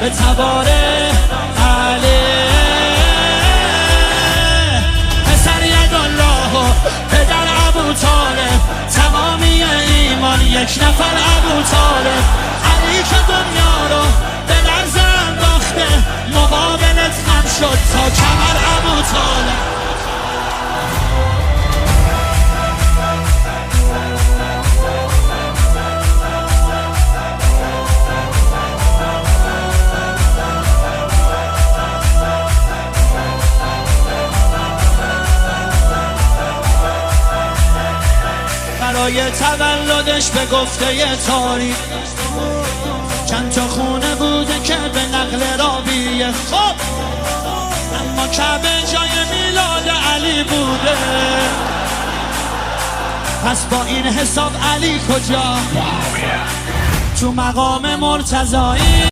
به تبار علی. پسر یدالله و پدر ابو طالب، تمامی ایمان یک نفر ابو طالب. علی که دنیا رو به لرز انداخته، مقابلت خم شد تا کمر ابو طالب. برای تولدش به گفته تاریخ چند تا خونه بوده که به نقل راویه، خب اما کعبه جای میلاد علی بوده. پس با این حساب علی کجا؟ تو مقام مرتضایی